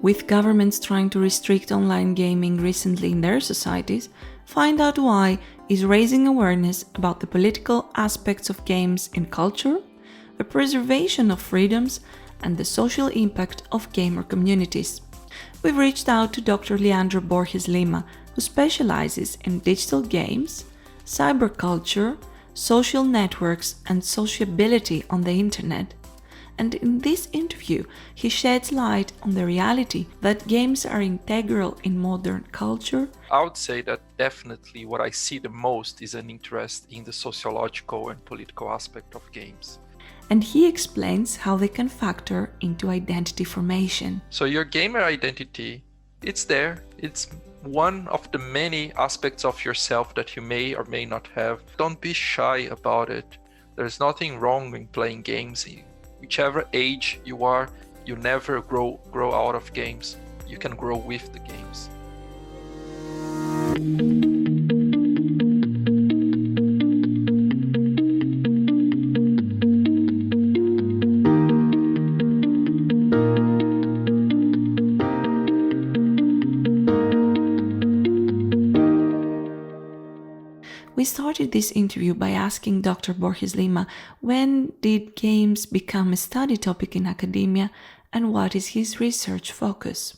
with governments trying to restrict online gaming recently in their societies, Find Out Why is raising awareness about the political aspects of games in culture, the preservation of freedoms, and the social impact of gamer communities. We've reached out to Dr. Leandro Borges Lima, who specializes in digital games, cyberculture, social networks, and sociability on the internet. And in this interview, he sheds light on the reality that games are integral in modern culture. I would say that definitely what I see the most is an interest in the sociological and political aspect of games. And he explains how they can factor into identity formation. So your gamer identity, it's there. It's one of the many aspects of yourself that you may or may not have. Don't be shy about it. There's nothing wrong in playing games. Whichever age you are, you never grow out of games. You can grow with the games. We started this interview by asking Dr. Borges Lima when did games become a study topic in academia and what is his research focus?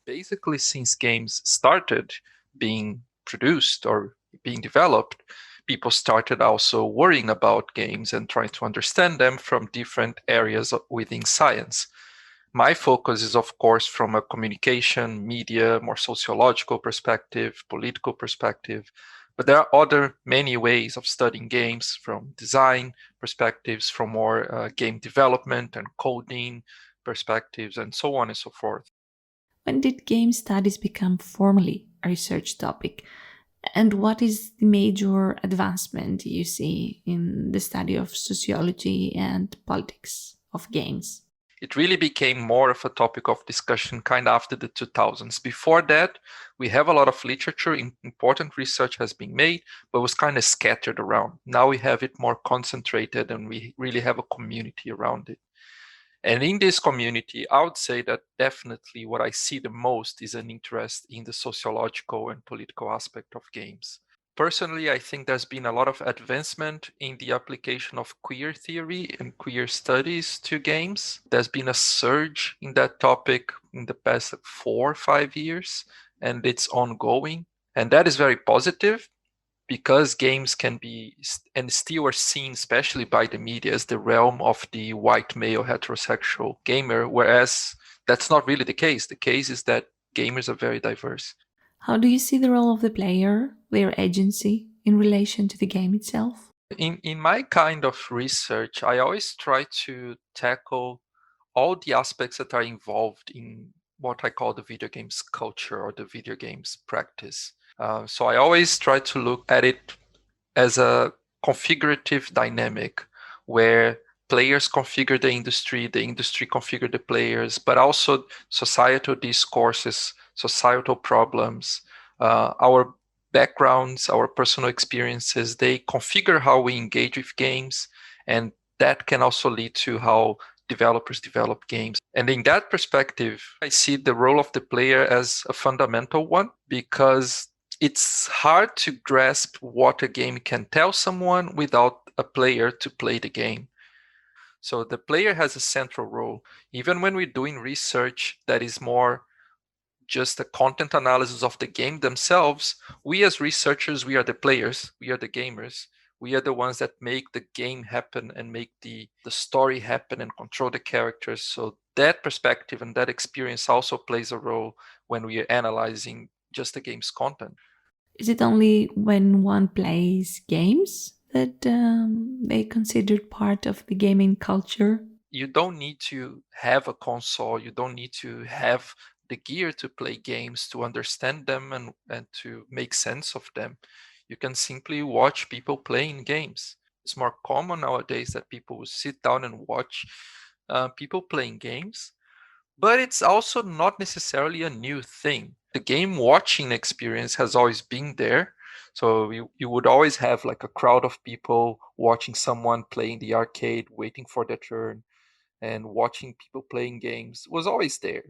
Basically, since games started being produced or being developed, people started also worrying about games and trying to understand them from different areas within science. My focus is, of course, from a communication, media, more sociological perspective, political perspective. But there are many ways of studying games, from design perspectives, from more game development and coding perspectives, and so on and so forth. When did game studies become formally a research topic? And what is the major advancement you see in the study of sociology and politics of games? It really became more of a topic of discussion kind of after the 2000s. Before that, we have a lot of literature, important research has been made, but was kind of scattered around. Now we have it more concentrated and we really have a community around it. And in this community, I would say that definitely what I see the most is an interest in the sociological and political aspect of games. Personally, I think there's been a lot of advancement in the application of queer theory and queer studies to games. There's been a surge in that topic in the past 4 or 5 years, and it's ongoing. And that is very positive because games can be and still are seen, especially by the media, as the realm of the white male heterosexual gamer, whereas that's not really the case. The case is that gamers are very diverse. How do you see the role of the player, their agency, in relation to the game itself? In my kind of research, I always try to tackle all the aspects that are involved in what I call the video games culture or the video games practice. So I always try to look at it as a configurative dynamic where players configure the industry configure the players, but also societal discourses, societal problems, our backgrounds, our personal experiences, they configure how we engage with games, and that can also lead to how developers develop games. And in that perspective, I see the role of the player as a fundamental one because it's hard to grasp what a game can tell someone without a player to play the game. So the player has a central role. Even when we're doing research that is more just a content analysis of the game themselves, we as researchers, we are the players, we are the gamers. We are the ones that make the game happen and make the story happen and control the characters. So that perspective and that experience also plays a role when we are analyzing just the game's content. Is it only when one plays games that they considered part of the gaming culture? You don't need to have a console, you don't need to have the gear to play games to understand them and to make sense of them. You can simply watch people playing games. It's more common nowadays that people will sit down and watch people playing games, but it's also not necessarily a new thing. The game watching experience has always been there. So you would always have like a crowd of people watching someone playing the arcade, waiting for their turn, and watching people playing games was always there.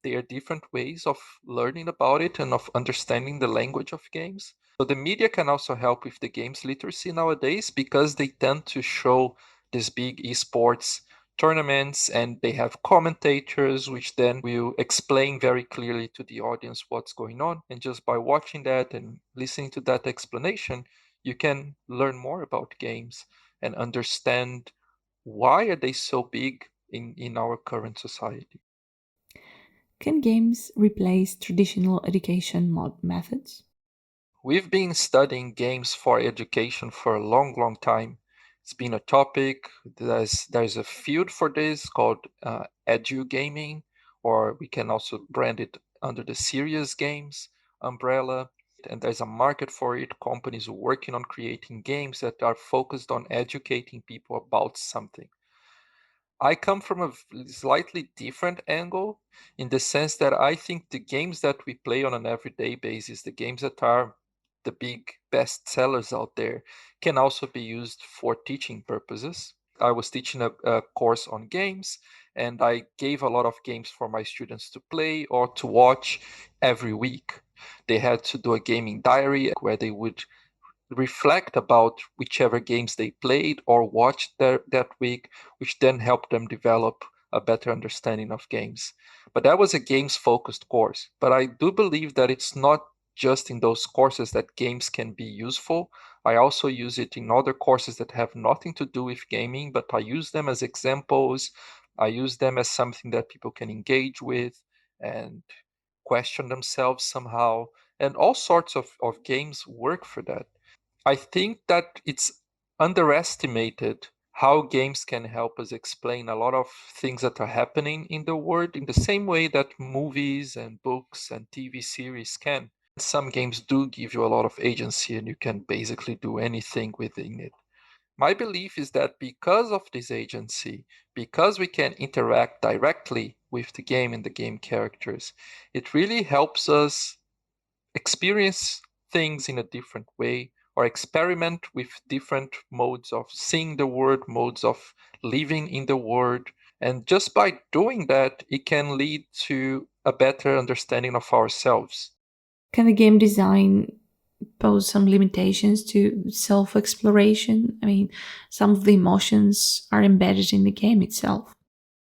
They are different ways of learning about it and of understanding the language of games. So the media can also help with the games literacy nowadays because they tend to show these big esports tournaments and they have commentators which then will explain very clearly to the audience what's going on. And just by watching that and listening to that explanation, you can learn more about games and understand why are they so big in our current society. Can games replace traditional education methods? We've been studying games for education for a long, long time. It's been a topic. There's a field for this called edu gaming, or we can also brand it under the serious games umbrella. And there's a market for it. Companies are working on creating games that are focused on educating people about something. I come from a slightly different angle in the sense that I think the games that we play on an everyday basis, the games that are the big best sellers out there, can also be used for teaching purposes. I was teaching a course on games, and I gave a lot of games for my students to play or to watch every week. They had to do a gaming diary where they would reflect about whichever games they played or watched that week, which then helped them develop a better understanding of games. But that was a games focused course. But I do believe that it's not just in those courses that games can be useful. I also use it in other courses that have nothing to do with gaming, but I use them as examples. I use them as something that people can engage with and question themselves somehow. And all sorts of games work for that. I think that it's underestimated how games can help us explain a lot of things that are happening in the world in the same way that movies and books and TV series can. Some games do give you a lot of agency and you can basically do anything within it. My belief is that because of this agency, because we can interact directly with the game and the game characters, it really helps us experience things in a different way or experiment with different modes of seeing the world, modes of living in the world. And just by doing that, it can lead to a better understanding of ourselves. Can the game design pose some limitations to self exploration? I mean, some of the emotions are embedded in the game itself.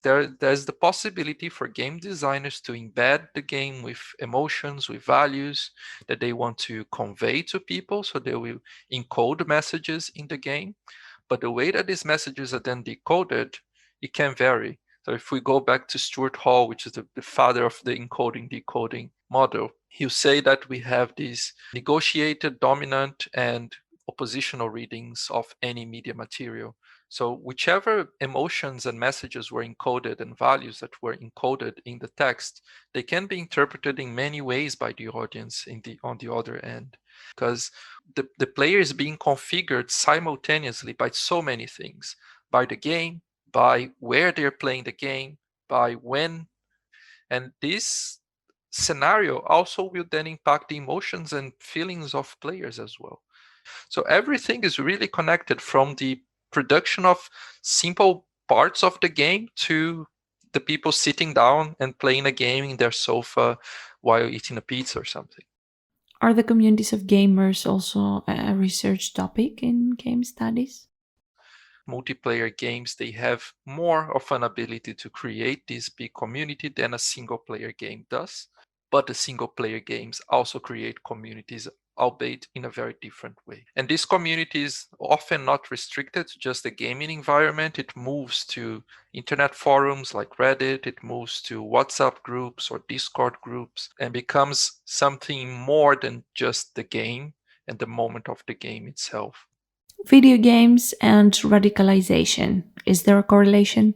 There's the possibility for game designers to embed the game with emotions, with values that they want to convey to people. So they will encode messages in the game. But the way that these messages are then decoded, it can vary. So if we go back to Stuart Hall, which is the father of the encoding decoding model, he'll say that we have these negotiated, dominant, and oppositional readings of any media material. So whichever emotions and messages were encoded and values that were encoded in the text, they can be interpreted in many ways by the audience on the other end. Because the player is being configured simultaneously by so many things, by the game, by where they're playing the game, by when. And this scenario also will then impact the emotions and feelings of players as well. So everything is really connected from the production of simple parts of the game to the people sitting down and playing a game in their sofa while eating a pizza or something. Are the communities of gamers also a research topic in game studies? Multiplayer games, they have more of an ability to create this big community than a single player game does. But the single player games also create communities, albeit in a very different way. And this community is often not restricted to just the gaming environment. It moves to internet forums like Reddit, it moves to WhatsApp groups or Discord groups, and becomes something more than just the game and the moment of the game itself. Video games and radicalization. Is there a correlation?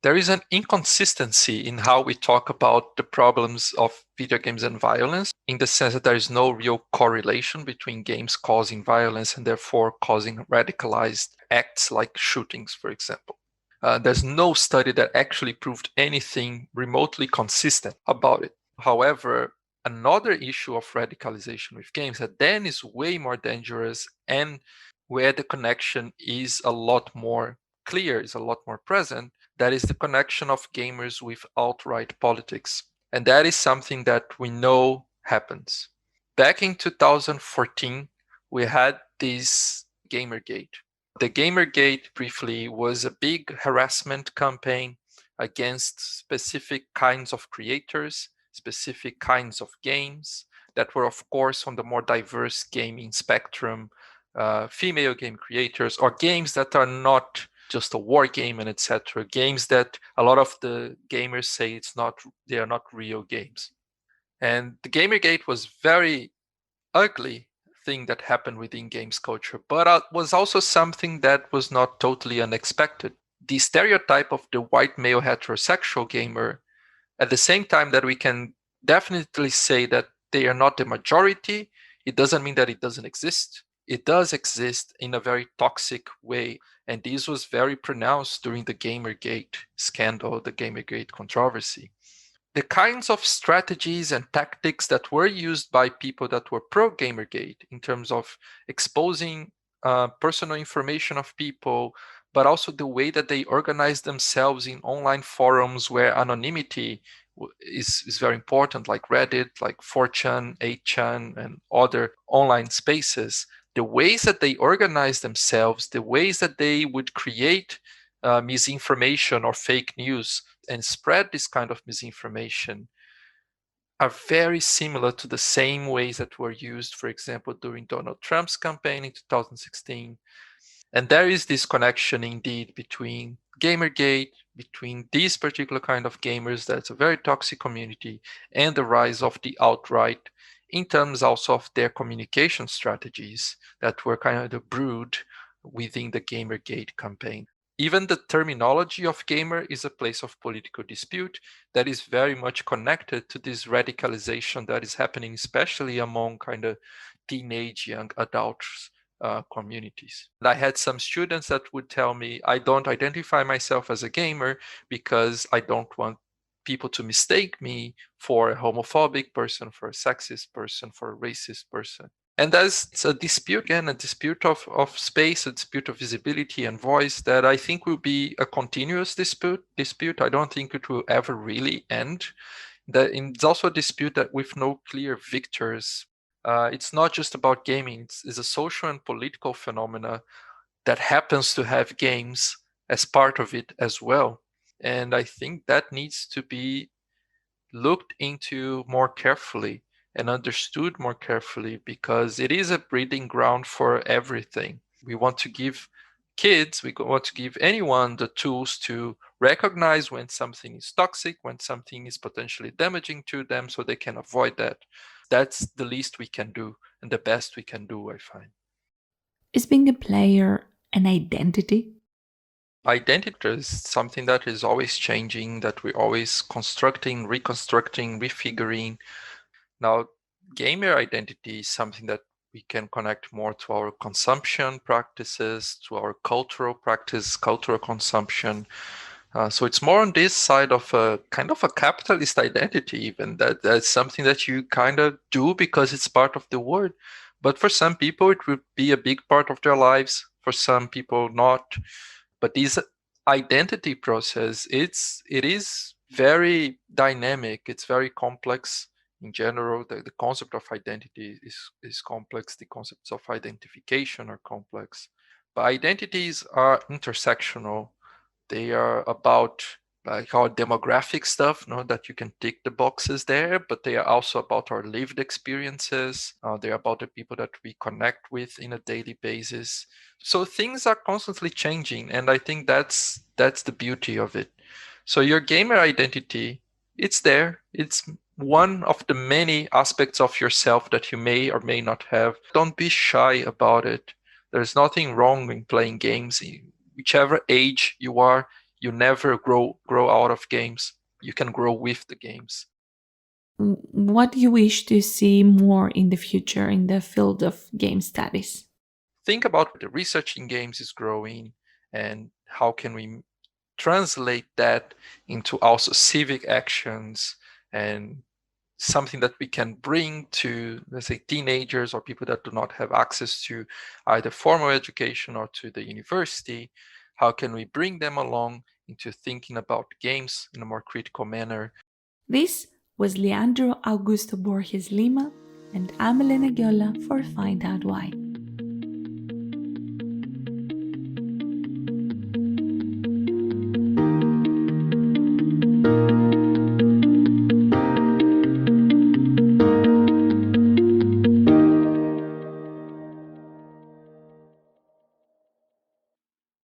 There is an inconsistency in how we talk about the problems of video games and violence, in the sense that there is no real correlation between games causing violence and therefore causing radicalized acts like shootings, for example. There's no study that actually proved anything remotely consistent about it. However, another issue of radicalization with games that then is way more dangerous and where the connection is a lot more clear, is a lot more present, that is the connection of gamers with alt-right politics. And that is something that we know happens. Back in 2014, we had this Gamergate. The Gamergate, briefly, was a big harassment campaign against specific kinds of creators, specific kinds of games that were, of course, on the more diverse gaming spectrum, female game creators, or games that are not just a war game and etc. Games that a lot of the gamers say they are not real games. And the Gamergate was very ugly thing that happened within games culture, but was also something that was not totally unexpected. The stereotype of the white male heterosexual gamer, at the same time that we can definitely say that they are not the majority, it doesn't mean that it doesn't exist. It does exist in a very toxic way. And this was very pronounced during the Gamergate scandal, the Gamergate controversy. The kinds of strategies and tactics that were used by people that were pro Gamergate in terms of exposing personal information of people, but also the way that they organize themselves in online forums where anonymity is very important, like Reddit, like 4chan, 8chan, and other online spaces. The ways that they organize themselves, the ways that they would create misinformation or fake news and spread this kind of misinformation are very similar to the same ways that were used, for example, during Donald Trump's campaign in 2016. And there is this connection indeed between Gamergate, between these particular kind of gamers that's a very toxic community, and the rise of the alt-right in terms also of their communication strategies that were kind of brewed within the Gamergate campaign. Even the terminology of gamer is a place of political dispute that is very much connected to this radicalization that is happening, especially among kind of teenage young adults communities. And I had some students that would tell me, I don't identify myself as a gamer because I don't want people to mistake me for a homophobic person, for a sexist person, for a racist person. And that's a dispute, again, a dispute of space, a dispute of visibility and voice that I think will be a continuous dispute. I don't think it will ever really end. It's also a dispute that with no clear victors. It's not just about gaming, it's a social and political phenomena that happens to have games as part of it as well. And I think that needs to be looked into more carefully and understood more carefully because it is a breeding ground for everything. We want to give kids, we want to give anyone the tools to recognize when something is toxic, when something is potentially damaging to them so they can avoid that. That's the least we can do and the best we can do, I find. Is being a player an identity? Identity is something that is always changing, that we're always constructing, reconstructing, refiguring. Now, gamer identity is something that we can connect more to our consumption practices, to our cultural practice, cultural consumption. So it's more on this side of a kind of a capitalist identity, even that's something that you kind of do because it's part of the word. But for some people, it would be a big part of their lives. For some people, not. But this identity process, it is very dynamic. It's very complex in general. The concept of identity is complex. The concepts of identification are complex. But identities are intersectional. They are about like our demographic stuff, that you can tick the boxes there, but they are also about our lived experiences. They're about the people that we connect with in a daily basis. So things are constantly changing, and I think that's the beauty of it. So your gamer identity, it's there. It's one of the many aspects of yourself that you may or may not have. Don't be shy about it. There's nothing wrong in playing games. Whichever age you are, you never grow out of games. You can grow with the games. What do you wish to see more in the future in the field of game studies? Think about the research in games is growing and how can we translate that into also civic actions and something that we can bring to, let's say, teenagers or people that do not have access to either formal education or to the university. How can we bring them along into thinking about games in a more critical manner? This was Leandro Augusto Borges Lima, and I'm Elena Giola for Find Out Why.